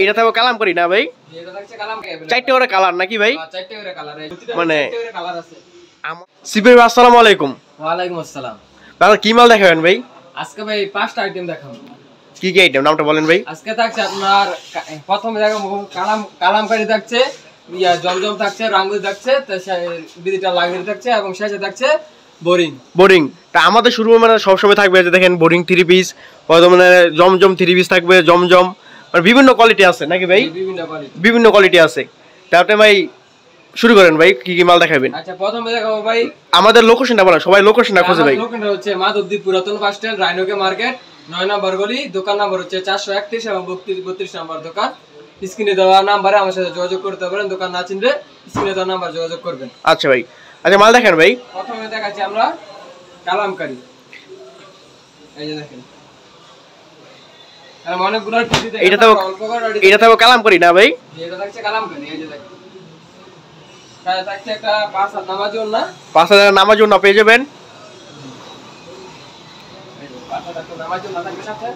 এটা তো কালাম করি না ভাই, চারটে করে কালার নাকি ভাই? মানে সিপির ভাই আসসালামু আলাইকুম। ওয়ালাইকুম আসসালাম। দাদা কি মাল দেখাবেন ভাই? আজকে ভাই 5টা আইটেম দেখাবো। কি কি আইটেম নামটা বলেন ভাই? আজকে থাকছে আপনার প্রথমে দেখাবো কালামকারী থাকছে, জমজম থাকছে, রাঙ্গুলি থাকছে, ডিজিটাল লাইব্রেরি থাকছে এবং শেষে থাকছে বোরিং। তা আমাদের শুরু মানে সবসময় থাকবে যে দেখেন বোরিং 3 পিস, মানে জমজম 3 পিস থাকবে, জমজম মানে বিভিন্ন কোয়ালিটি আছে নাকি ভাই? বিভিন্ন কোয়ালিটি আছে। তারপরে ভাই শুরু করেন ভাই, কি কি মাল দেখাবেন? আচ্ছা প্রথমে দেখাবো ভাই আমাদের লোকেশনটা বলেন, সবাই লোকেশনটা খুঁজে ভাই। লোকেশনটা হচ্ছে মাধবদী পুরাতন বাস স্ট্যান্ড, রাইনোকে মার্কেট, 9 নম্বর গলি, দোকান নাম্বার হচ্ছে 431 এবং 32 নম্বর দোকান। স্ক্রিনে দেওয়া নাম্বারে আমার সাথে যোগাযোগ করতে পারেন, দোকান না চিনলে স্ক্রিনে দেওয়া নাম্বার যোগাযোগ করবেন। আচ্ছা ভাই, আচ্ছা মাল দেখেন ভাই। প্রথমে দেখাচ্ছি আমরা কালামকারী, এই যে দেখেন অনেকগুলো টিভি দেখেন। এটা তো কালাম করি না ভাই? এটা থাকছে কালামকারী, এই যে দেখেন থাকছে একটা 5 হাত নামাজ ওন্না, 5000 নামাজ ওন্না পেয়ে যাবেন। 5 হাত নামাজ ওন্না থাকবে সাথে।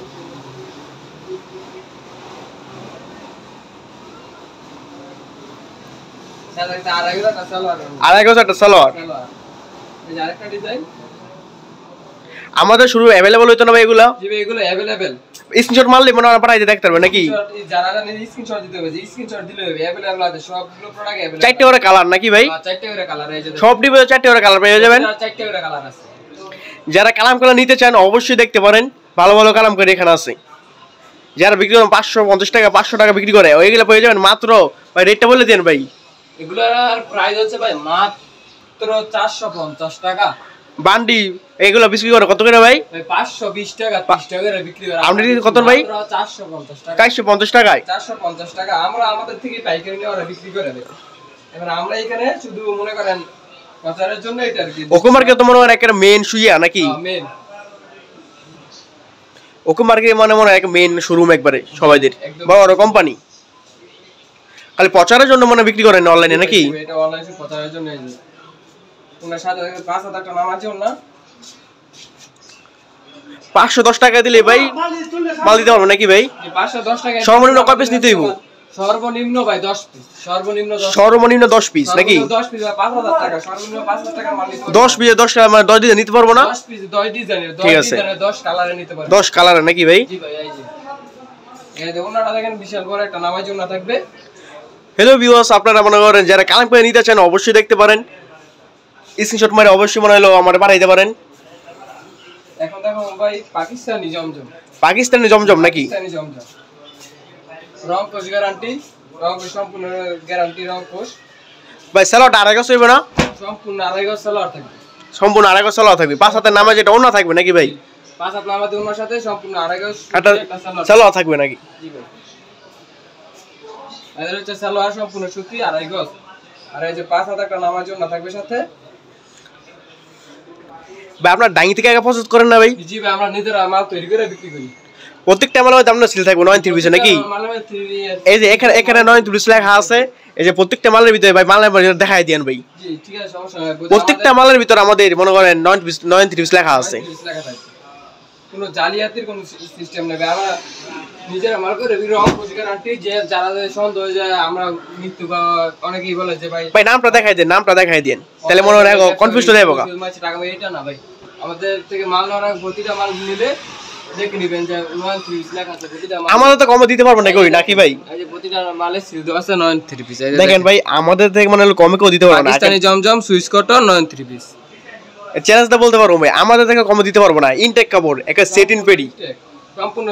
আমাদের শুরু अवेलेबल হইতো না ভাই এগুলা? জি ভাই এগুলো अवेलेबल। স্ক্রিনশট মারলে মনে হয় পাঠাইতে দেখতে পারবে নাকি? যারা জানেন স্ক্রিনশট দিতে হবে, স্ক্রিনশট দিলে হবে अवेलेबल আছে সবগুলো প্রোডাক্ট अवेलेबल। চারটে করে কালার নাকি ভাই? 4টে করে কালার, এই যে সব ডিবে 4টে করে কালার পেয়ে যাবেন। 4টে করে কালার আছে। যারা কালাম কলা নিতে চান অবশ্যই দেখতে পারেন, ভালো ভালো কালাম করে এখানে আছে। যারা বিক্রি করেন 550 টাকা 500 টাকা বিক্রি করে ওইগুলো পেয়ে যাবেন মাত্র ভাই। রেটটা বলে দেন ভাই। এগুলার প্রাইস হচ্ছে ভাই মাত্র 450 টাকা বান্ডি। এগুলো বিক্রি করে কত করে ভাই? 520 টাকা 30 টাকা করে বিক্রি করে। আপনি কত ভাই? 450 টাকা। 450 টাকায় 450 টাকা আমরা আমাদের থেকে পাইকারি নিয়ে ওরা বিক্রি করে দেয়। এবার আমরা এখানে শুধু মনে করেন বাজারের জন্য এটা আর কি। ওকো মার্কেট তো মনে হয় একটা মেইন সুইয়া নাকি? মেইন ওকো মার্কেট মনে হয় একটা মেইন শোরুম একবারে সবাইদের বড় কোম্পানি। খালি প্রচারের জন্য মনে বিক্রি করেন অনলাইনে নাকি? এটা অনলাইনে প্রচারের জন্য। এই যে তোমার সাথে 5000 টাকা নাম আছে না? 510 টাকা দিলে ভাই মাল দিতে পারবো নাকি ভাই? 510 টাকা সর্বনিম্ন কয় পিস নিতে হইব? সর্বনিম্ন ভাই 10 পিস। সর্বনিম্ন 10 পিস নাকি? 10 পিস 5000 টাকা, সর্বনিম্ন 5000 টাকা মাল নিতে। 10 পিস 10 টাকা মানে 10 ডিজাইন নিতে পারবো না? 10 পিস 10 ডিজাইনের 10 ডিজাইনের 10 কালারে নিতে পারবেন। 10 কালারে নাকি ভাই? জি ভাই এই যে এই দেখুন ওনাটা দেখেন বিশাল বড় একটা নামাজ ওনা থাকবে। হ্যালো ভিউয়ার্স, আপনারা মনে করেন যারা কালাম করে নিতে চান অবশ্যই দেখতে পারেন, স্ক্রিনশট মারে অবশ্যই মনে হলো আমারে পাঠাইতে পারেন। এখন দেখো ভাই পাকিস্তানি জমজম। পাকিস্তানি জমজম নাকি? পাকিস্তানি জমজম রং কোশ গ্যারান্টি, রং সম্পূর্ণ গ্যারান্টি, রং কোশ ভাই। সালোয়ারটা আড়াই গজ হইবে না? সম্পূর্ণ আড়াই গজ সালোয়ার থাকবে। সম্পূর্ণ আড়াই গজ সালোয়ার থাকবে। 5 হাতের নামাজ এটা ওন্না থাকবে নাকি ভাই? 5 হাত নামাজ ওন্নার সাথে সম্পূর্ণ আড়াই গজ একটা সালোয়ার থাকবে নাকি? জি ভাই এর হচ্ছে সালোয়ার সম্পূর্ণ সুতি আড়াই গজ। আর এই যে 5 হাত একটা নামাজ ওন্না থাকবে সাথে। ভাই আপনার ডাইং থেকে আগে প্রসেস করেন না ভাই? জি ভাই আমরা নিজেরা মাল তৈরি করে বিক্রি করি। প্রত্যেকটা মালের দাম না সিল থাকবে 9 পিস নাকি? এই যে এখানে 9 পিস লেখা আছে। এই যে প্রত্যেকটা মালের ভিতরে ভাই মালের ভিতরে দেখাই দেন ভাই। জি ঠিক আছে সমস্যা নাই। প্রত্যেকটা মালের ভিতরে আমাদের মনে করেন 9 পিস লেখা আছে। কোনো জালিয়াতির কোনো সিস্টেম নেই। আমরা নিজেরা মাল করে রং কোশ গ্যারান্টি। যে যারা সন্দেহ হয়ে যায় আমরা মৃত্যু বা অনেকেই বলে যে ভাই নামটা দেখাই দেন, নামটা দেখাই দেন, তাহলে মনে হয় কনফিউজ হয়ে যাবে। টাকা ভাই এটা না ভাই, আমাদের থেকে মাল নেওয়ার প্রতিটা মাল নিলে দেখে নেবেন যে 9 পিস লেখা আছে প্রতিটা মাল। আমাদের তো কমে দিতে পারবো না কই নাকি ভাই? এই যে প্রতিটা মালে সিল দেওয়া আছে 9 পিস। দেখেন ভাই আমাদের থেকে মানে কমে কেউ দিতে পারবো না। পাকিস্তানি জমজম সুইস কটন 9 পিস চ্যালেঞ্জটা বলতে পারবো ভাই, আমাদের থেকে কমে দিতে পারবো না। ইনটেক কাপড় একটা সেট ইন পেডি সম্পূর্ণ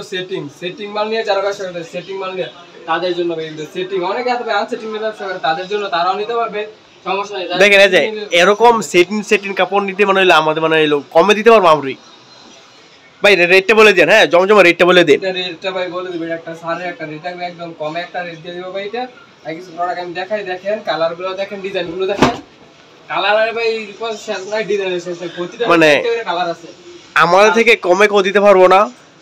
সেটিং মাল নিয়ে যারা ব্যবসা করে সেটিং মাল নিয়ে তাদের জন্য ভাই সেটিং অনেকে আছে আনসেটিং নিয়ে ব্যবসা করে তাদের জন্য তারাও নিতে পারবে, সমস্যা নেই। দেখেন এই যে এরকম সেটিং কাপড় নিতে মানে হলো আমাদের মানে হলো কমে দিতে পারবো আমরাই ভাই। রেটটা বলে দেন। হ্যাঁ জমজমের রেটটা বলে দেন। রেটটা ভাই বলে দিবেন একটা সারে একটা রেট থাকবে একদম কমে একটা রেট দিয়ে দিব ভাই। এটা আর কিছু প্রোডাক্ট আমি দেখাই, দেখেন কালারগুলো দেখেন, ডিজাইনগুলো দেখেন। কালার ভাই শেষ নাই, ডিজাইনের শেষ নাই, প্রতিটা মানে কালার আছে। আমাদের থেকে কমে কেউ দিতে পারবো না।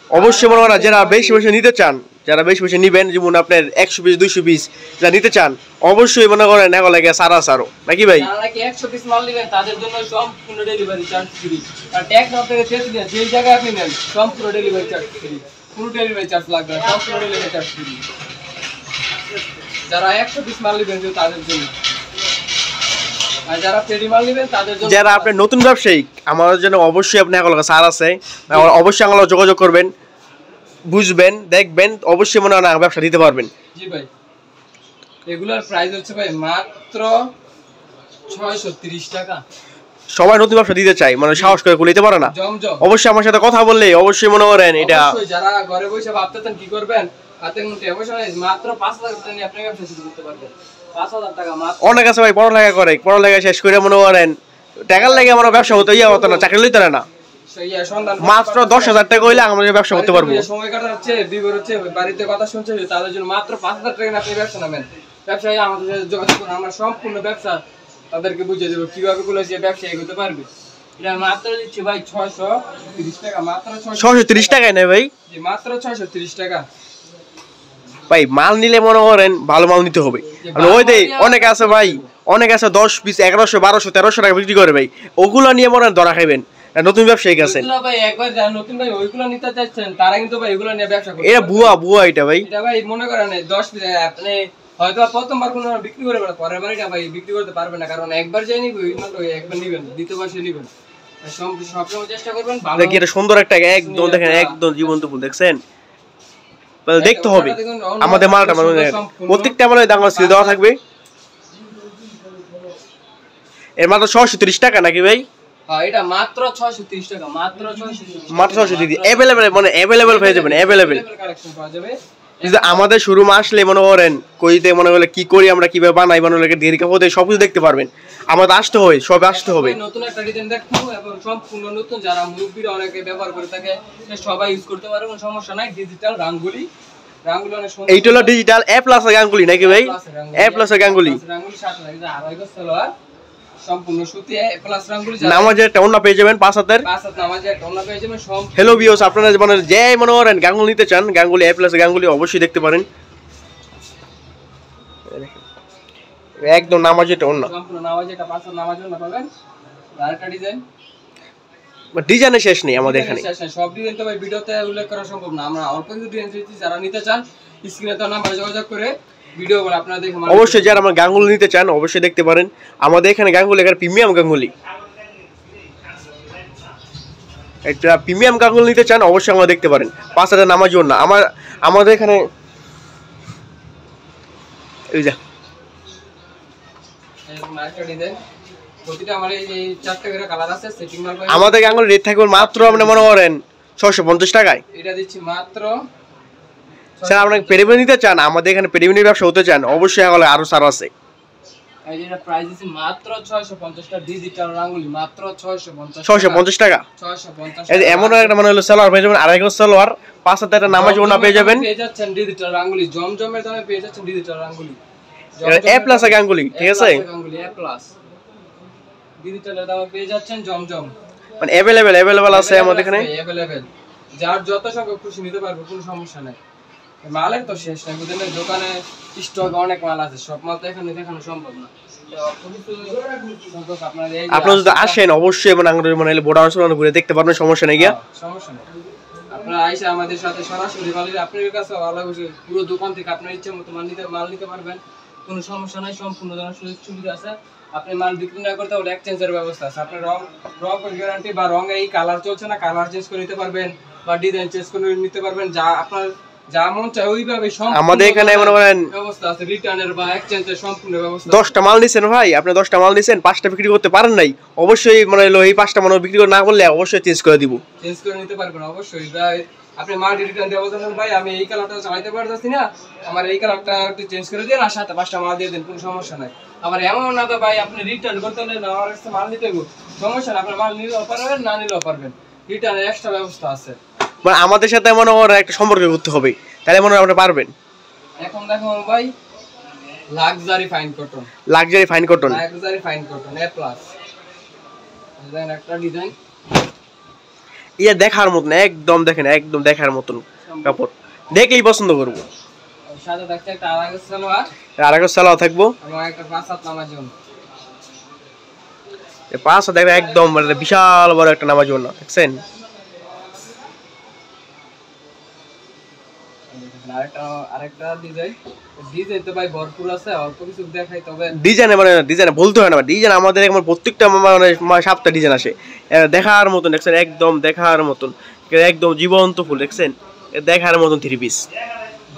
অবশ্যই মনে করেন যারা বেশি বেশি নিতে চান, যারা বেশি বেশি নিবেন, যেমন আপনার 100 পিস 200 পিস যারা নিতে চান অবশ্যই মনে করেন এখন লাগে সারো নাকি ভাই? যারা কি 100 পিস মাল নেবেন তাদের জন্য সম্পূর্ণ ডেলিভারি চার্জ ফ্রি। আর ট্যাক্স আপনাদের চেয়ে দিন, যেই জায়গায় আপনি নেন সম্পূর্ণ ডেলিভারি চার্জ ফ্রি। কোনো ডেলিভারি চার্জ লাগবে না, সব ডেলিভারি চার্জ ফ্রি। যারা 100 পিস মাল নেবেন তাদের জন্য, আর যারা পেডি মাল নেবেন তাদের জন্য। যারা আপনি নতুন ব্যবসায়ী আমাদের জন্য অবশ্যই আপনি এখন স্যার আছে, অবশ্যই আমার যোগাযোগ করবেন, বুঝবেন, দেখবেন, অবশ্যই মনে হয় ব্যবসা দিতে পারবেন। জি ভাই, এগুলার প্রাইস হচ্ছে ভাই মাত্র 630 টাকা। সবাই নতুন ব্যবসা দিতে চায়, মানে সাহস করে নিতে পারে না। অবশ্যই আমার সাথে কথা বললে অবশ্যই মনে করেন এটা। যারা ঘরে বসে ভাবতেছেন কি করবেন, হাতে মুঠে অবশ্যই মাত্র 5000 টাকা নিয়ে আপনি ব্যবসা শুরু করতে পারবেন। 5000 টাকা মাত্র। অনেক আছে ভাই পড়ালেখা করে, পড়ালেখা শেষ করে মনে করেন টাকার লাগে আমার ব্যবসা হতো, হতো না, চাকরি লইতে না। মাত্র 10,000 টাকা হইলে আমরা ব্যবসা করতে পারবো। সময় কাটাচ্ছে, বিবর হচ্ছে, বাড়িতে কথা শুনছে, তাদের জন্য মাত্র 5000 টাকা আপনি ব্যবসা নেবেন। ব্যবসায়ী আমাদের সাথে যোগাযোগ করুন, আমরা সম্পূর্ণ ব্যবসা তাদেরকে বুঝিয়ে দেবো কিভাবে গুলো যে ব্যবসা এগোতে পারবে। এটা মাত্র দিচ্ছি ভাই 630 টাকা, মাত্র 630 টাকায় নেই ভাই, মাত্র 630 টাকা। ভাই মাল নিলে মনে করেন ভালো মাল নিতে হবে। ওই যে অনেক আছে ভাই, অনেক আছে 10 পিস 1100 1200 1300 টাকা বিক্রি করে ভাই, ওগুলো নিয়ে মনে ধরা খাইবেন। নতুন ব্যবসায়ী আছেন ভাই, একবার যারা নতুন ভাই ওইগুলো নিতে চাচ্ছেন তারা কিন্তু ভাই এগুলো নিয়ে ব্যবসা করবে। এটা বুয়া এটা ভাই, এটা ভাই মনে করেন 10 পিস আপনি হয়তো প্রথমবার কোনো বিক্রি করে পরের বার এটা ভাই বিক্রি করতে পারবেন না, কারণ একবার যাই নিবে ওই মাত্র একবার নিবেন, দ্বিতীয়বার সে নিবেন। সবসময় চেষ্টা করবেন ভালো। দেখি এটা সুন্দর একটা একদম দেখেন, একদম জীবন্ত ফুল দেখছেন, দেখতে হবে আমাদের মালটা, মানে প্রত্যেকটা মালের দাম সিল দেওয়া থাকবে। এর মাত্র 630 টাকা নাকি ভাই? হ্যাঁ, এটা মাত্র 630 টাকা, মাত্র 630 अवेलेबल, মানে अवेलेबल হয়ে যাবে, अवेलेबल কালেকশন পাওয়া যাবে। আমাদের শোরুম আসলে মনে করেন কইতে মনে হলে কি করি আমরা, কিভাবে বানাই, মনে হলে দীর্ঘ হতে সবকিছু দেখতে পারবেন। আমাদের আসতে হয়, সব আসতে হবে। নতুন একটা ডিজাইন দেখো এবং সম্পূর্ণ নতুন, যারা মুরব্বিরা অনেকে ব্যবহার করে থাকে সবাই ইউজ করতে পারে, কোনো সমস্যা নাই। ডিজিটাল রাঙ্গুলি, রাঙ্গুলি অনেক সুন্দর। এইটা হলো ডিজিটাল এ প্লাস এর গাঙ্গুলি নাকি ভাই? এ প্লাস এর গাঙ্গুলি, রাঙ্গুলি 60 লাগে, আড়াই গজ সালোয়ার, সম্পূর্ণ সুতি এ প্লাস রাঙ্গুলি। নামাজের একটা ওন্না পেয়ে যাবেন 5 হাতের, 5 হাত নামাজের একটা ওন্না পেয়ে যাবেন সব। হ্যালো ভিউয়ার্স, আপনারা মানে যে মনে করেন গাঙ্গুলি নিতে চান, গাঙ্গুলি এ প্লাস এর গাঙ্গুলি অবশ্যই দেখতে পারেন। একদম নামাজের একটা ওন্না, সম্পূর্ণ নামাজের একটা 5 হাত নামাজের ওন্না পাবেন। আরেকটা ডিজাইন, ডিজাইনের শেষ নেই আমাদের এখানে। সব ডিজাইন তো ভাই ভিডিওতে উল্লেখ করা সম্ভব না, আমরা অল্প কিছু ডিজাইন দিচ্ছি। যারা নিতে চান স্ক্রিনে তো নাম্বারে যোগাযোগ করে ভিডিওগুলো আপনারা দেখে অবশ্যই যারা আমার গাঙ্গুলি নিতে চান অবশ্যই দেখতে পারেন আমাদের এখানে। গাঙ্গুলি এখানে প্রিমিয়াম গাঙ্গুলি, একটা প্রিমিয়াম গাঙ্গুলি নিতে চান অবশ্যই আমরা দেখতে পারেন। 5,000 নামাজি ওন্না আমাদের এখানে। এই যা আরেকটা ডিজাইন, প্রতিটা আমার এই 4টা করে কালার আছে, সেটিং মাল পাবেন। আমাদের গাঙ্গুলি রেট থাকবে মাত্র আপনি মনে করেন 650 টাকায়। এটা দিচ্ছি মাত্র। স্যার আপনি পেরিভিউ নিতে চান, আমাদের এখানে পেরিভিউর ব্যবসা হতে চান অবশ্যই হলে আরো সার আছে। এই যে প্রাইস দিচ্ছি মাত্র 650 টাকা, ডিজিটাল রাঙ্গুলি মাত্র 650 টাকা। 650 এই এমন একটা মানে হলো সালোয়ার পেয়ে যাবেন, আড়াই গজ সালোয়ার, 5 হাতের একটা নামাজি ওন্না পেয়ে যাবেন। পেয়ে যাচ্ছেন ডিজিটাল রাঙ্গুলি, জমজমের দামে পেয়ে যাচ্ছেন ডিজিটাল রাঙ্গুলি, এ প্লাস এর গাঙ্গুলি, ঠিক আছে? গাঙ্গুলি এ প্লাস ডিজিটালের দামে পেয়ে যাচ্ছেন জমজম, মানে अवेलेबल আছে আমাদের এখানে। अवेलेबल যার যত সংখ্যক খুশি নিতে পারবে, কোনো সমস্যা নাই। মালের তো শেষ নাই, বুঝলেন, দোকানে স্টক অনেক মাল আছে, সব মাল তো এখানে দেখানো সম্ভব না। আপনারা যদি আসেন অবশ্যই মানে আমাদের মানে বোর্ডার সরানো ঘুরে দেখতে পারবেন, সমস্যা নেই গিয়া। সমস্যা নেই, আপনারা আইসা আমাদের সাথে সরাসরি মালিক আপনার কাছে আলাদা বসে পুরো দোকান থেকে আপনার ইচ্ছা মতো মাল নিতে পারবেন, কোনো সমস্যা নাই। সম্পূর্ণ ধরনের সুযোগ সুবিধা আছে। আপনি মাল বিক্রি না করতে হলে এক্সচেঞ্জের ব্যবস্থা আছে। আপনি রং গ্যারান্টি বা রং এই কালার চলছে না, কালার চেঞ্জ করে নিতে পারবেন বা ডিজাইন চেঞ্জ করে নিতে পারবেন, যা আপনার যা মন চায় ওইভাবে আমাদের এখানে মনে করেন ব্যবস্থা আছে। রিটার্নের বা এক্সচেঞ্জের সম্পূর্ণ ব্যবস্থা। 10টা মাল নিছেন ভাই, আপনি 10টা মাল নিছেন, 5টা বিক্রি করতে পারেন নাই, অবশ্যই মানে এই 5টা মাল বিক্রি করে না করলে অবশ্যই চেঞ্জ করে দিব, চেঞ্জ করে নিতে পারবেন অবশ্যই। ভাই আপনি মাল রিটার্ন দেওয়া বলছেন, ভাই আমি এই কালারটা চালাতে পারতেছি না, আমার এই কালারটা একটু চেঞ্জ করে দিন, আর সাথে 5টা মাল দিয়ে দেন, কোনো সমস্যা নাই। আবার এমন না তো ভাই আপনি রিটার্ন করতে হলে না আমার কাছে মাল নিতে হবে, সমস্যা না, আপনি মাল নিলেও পারবেন, না নিলেও পারবেন, রিটার্নের এক্সট্রা ব্যবস্থা আছে। মানে আমাদের সাথে মনে হয় একটা সম্পর্ক করতে হবে, তাহলে মনে হয় আপনি পারবেন। এখন দেখো ভাই লাক্সারি ফাইন কটন, এ প্লাস ডিজাইন, একটা ডিজাইন ইয়া দেখার মতন, একদম দেখেন, একদম দেখার মতন কাপড়, দেখলেই পছন্দ করব। সাথে থাকছে একটা আড়াই গজ সালোয়ার, থাকবো এবং একটা 5 হাত নামাজি ওন্না। 5 হাত দেখেন, একদম মানে বিশাল বড় একটা নামাজি ওন্না, দেখছেন? আরেকটা ডিজাইন তো ভাই ভরপুর আছে, অল্প কিছু দেখাই তবে ডিজাইনে মানে ডিজাইনে বলতে হয় না, ডিজাইন আমাদের একবার প্রত্যেকটা মানে 7টা ডিজাইন আসে দেখার মতন, দেখছেন একদম দেখার মতন, একদম জীবন্ত ফুল, দেখছেন দেখার মতন 3 পিস।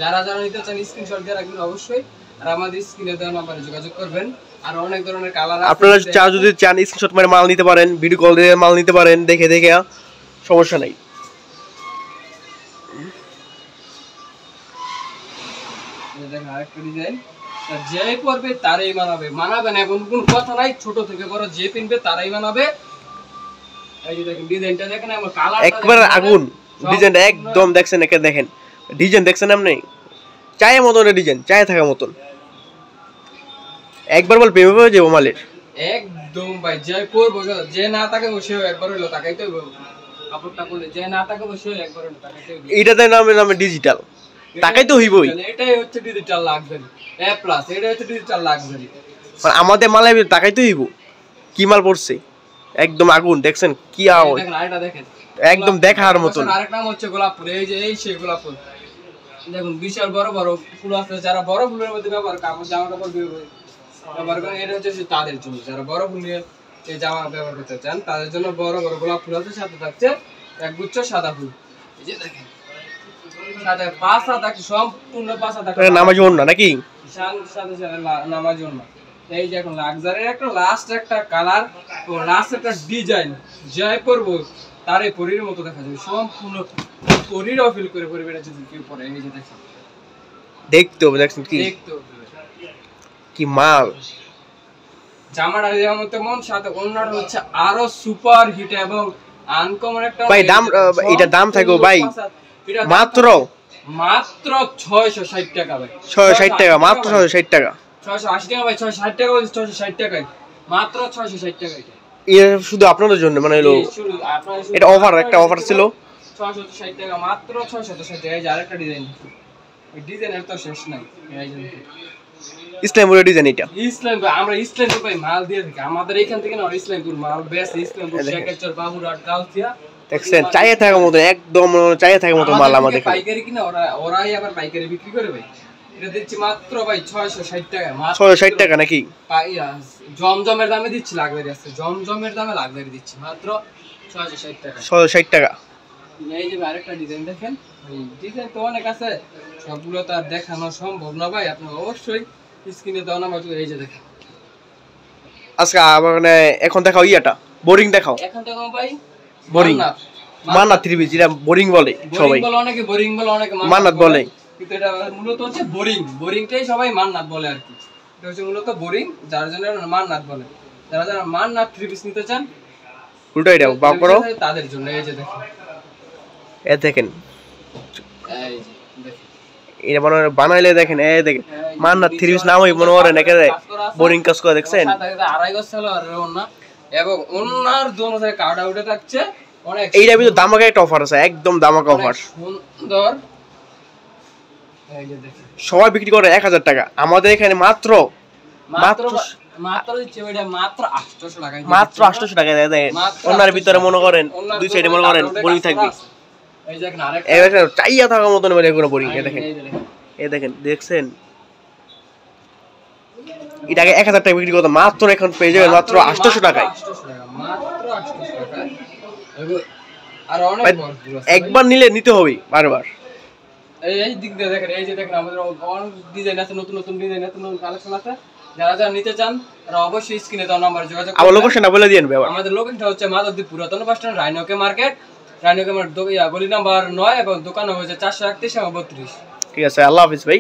যারা যারা নিতে চান স্ক্রিনশট দিয়ে রাখবেন অবশ্যই, আর আমাদের স্ক্রিনে দেওয়া নাম্বারে যোগাযোগ করবেন। আর অনেক ধরনের কালার আছে, আপনারা যদি চান স্ক্রিনশট মেরে মাল নিতে পারেন, ভিডিও কল দিয়ে মাল নিতে পারেন, দেখে দেখে সমস্যা নাই। দেখেন আরেকটা ডিজাইন, যে পরবে তারাই মানাবে না, এবং কোন কথা নাই, ছোট থেকে বড় যে পিনবে তারাই মানাবে। এই যে দেখেন ডিজাইনটা দেখেন, আমার কালার একবার আগুন ডিজাইনটা একদম, দেখছেন একে দেখেন ডিজাইন, দেখছেন আপনি চায়ের মতন ডিজাইন, চায়ে থাকার মতন, একবার বল প্রেমে পড়ে যাবো মালের একদম ভাই। যে পরবো, যে না তাকে বসেও একবার হইলো তাকাইতে হইব, কাপড়টা পরলে যে না তাকে বসেও একবার হইলো তাকাইতে হইব। এটাতে নামে ডিজিটাল, তাকাই তো হইবই। এটাই হচ্ছে ডিজিটাল লাক্সারি এ প্লাস, এটাই হচ্ছে ডিজিটাল লাক্সারি। আমাদের মালে তাকাই তো হইব কি মাল পড়ছে, একদম আগুন, দেখছেন কি আওয়াজ, দেখেন আরেকটা দেখেন একদম দেখার মতন। আরেক নাম হচ্ছে গোলাপ ফুল, এই যে এই সেই গোলাপ ফুল দেখুন, বিশাল বড় বড় ফুল আছে। যারা বড় ফুলের মধ্যে ব্যবহার কাপড় জামা কাপড় ব্যবহার করেন, এটা হচ্ছে তাদের জন্য। যারা বড় ফুল নিয়ে এই জামা ব্যবহার করতে চান তাদের জন্য বড় বড় গোলাপ ফুল আছে, সাথে থাকছে একগুচ্ছ সাদা ফুল। এই যে দেখেন সাথে 5 হাত, সম্পূর্ণ 5 হাত নামাজ না নাকি সাথে সাথে নামাজ না। এই যে এখন লাক্সারির একটা লাস্ট একটা কালার ও লাস্ট একটা ডিজাইন, জয় পরব তারে পরীর মতো দেখা যাবে, সম্পূর্ণ পরীরও ফিল করে পরবে এটা যদি কেউ পরে। এই যে দেখেন দেখতে হবে, দেখছেন কি কি মাল, জামাটা যেমন তেমন, সাথে অন্যটা হচ্ছে আরো সুপার হিট এবং আনকমন একটা। ভাই দাম, এটা দাম থাকবে ভাই মাত্র 660 টাকা ভাই, 660 টাকা, মাত্র 660 টাকা, 680 টাকা ভাই, 660 টাকা বলছি, 660 টাকায় মাত্র 660 টাকা। এটা শুধু আপনাদের জন্য মানে হলো, এটা অফার, একটা অফার ছিল 660 টাকা, মাত্র 660 টাকা। এই যে আরেকটা ডিজাইন, এই ডিজাইনের তো শেষ নাই। এই যে ইসলামপুরের ডিজাইন, এটা ইসলামপুর, আমরা ইসলামপুর ভাই মাল দিয়ে থাকি, আমাদের এখান থেকে না ইসলামপুর মাল বেশ, ইসলামপুর শেখারচর বাবুরহাট গাউসিয়া, দেখছেন চায়ে থাকার মতো, একদম চায়ে থাকার মতো মাল আমাদের পাইকারি কিনা, ওরাই আবার পাইকারি বিক্রি করে ভাই। এটা দিচ্ছি মাত্র ভাই 660 টাকা, 660 টাকা নাকি, জমজমের দামে দিচ্ছি, লাক্সারি আছে জমজমের দামে লাক্সারি দিচ্ছি মাত্র 660 টাকা, 660 টাকা। এই যে আরেকটা ডিজাইন দেখেন, এই ডিজাইন তো অনেক আছে, সবগুলো তো আর দেখানো সম্ভব না ভাই, আপনি অবশ্যই স্ক্রিনে দাও না। এই যে দেখেন আজকে মানে এখন দেখাও ইয়াটা বোরিং দেখাও, এখন দেখো ভাই বোরিং মান্নাত 3 পিস, যেটা বোরিং বলে সবাই, অনেকে বোরিং বলে, অনেকে মান্নাত বলে, কিন্তু এটা মূলত হচ্ছে বোরিংটাই সবাই মান্নাত বলে আর কি। এটা হচ্ছে মূলত বোরিং, যার জন্য মান্নাত বলে। যারা যারা মান্নাত 3 পিস নিতে চান উল্টো এটা বাপ করো তাদের জন্য। এই যে দেখেন, এই দেখেন, এই যে দেখেন এটা বানাইলে দেখেন, এই দেখেন মান্নাত 3 পিস নাম হই মনে করে নাকি বোরিং কাজ করে, দেখছেন 2.5 গজ ছিল আর ওন্না, এবং ওন্নার দোনো থেকে কার্ড আউটে থাকছে অনেক। এইটা ভিতর দামাকা একটা অফার আছে, একদম দামাকা অফার, সুন্দর। এই যে দেখেন সবাই বিক্রি করে 1000 টাকা, আমাদের এখানে মাত্র দিচ্ছে ওইটা মাত্র 800 টাকা, মাত্র 800 টাকা দেয়। দেখেন ওনার ভিতরে মনে করেন দুই সাইডে মনে করেন বোরিং থাকবে, এই দেখেন আরেকটা চাইয়া থাকার মতন মানে কোনো বোরিং। এই দেখেন, এই দেখেন, দেখছেন এটাকে 1000 টাকা বিক্রি করতে, মাত্র এখন পেয়ে যাবেন মাত্র 800 টাকায়, মাত্র 800 টাকায়। আর অনেক একবার নিলে নিতে হবে বারবার। এই দিক দিয়ে দেখেন, এই যে দেখেন আমাদের অনেক ডিজাইন আছে, নতুন নতুন ডিজাইন, নতুন নতুন কালেকশন আছে। যারা যারা নিতে চান তারা অবশ্যই স্ক্রিনে দেওয়া নাম্বারে যোগাযোগ করুন। আমার লোকেশনটা বলে দিয়েন ভাই। আমাদের লোকেশনটা হচ্ছে মাধবদী পুরাতন বাস স্ট্যান্ড, রাইনোকে মার্কেট, রাইনোকে মার্কেট গলি নাম্বার 9, এবং দোকান হচ্ছে 431 এবং 32। ঠিক আছে, আল্লাহ হাফেজ ভাই।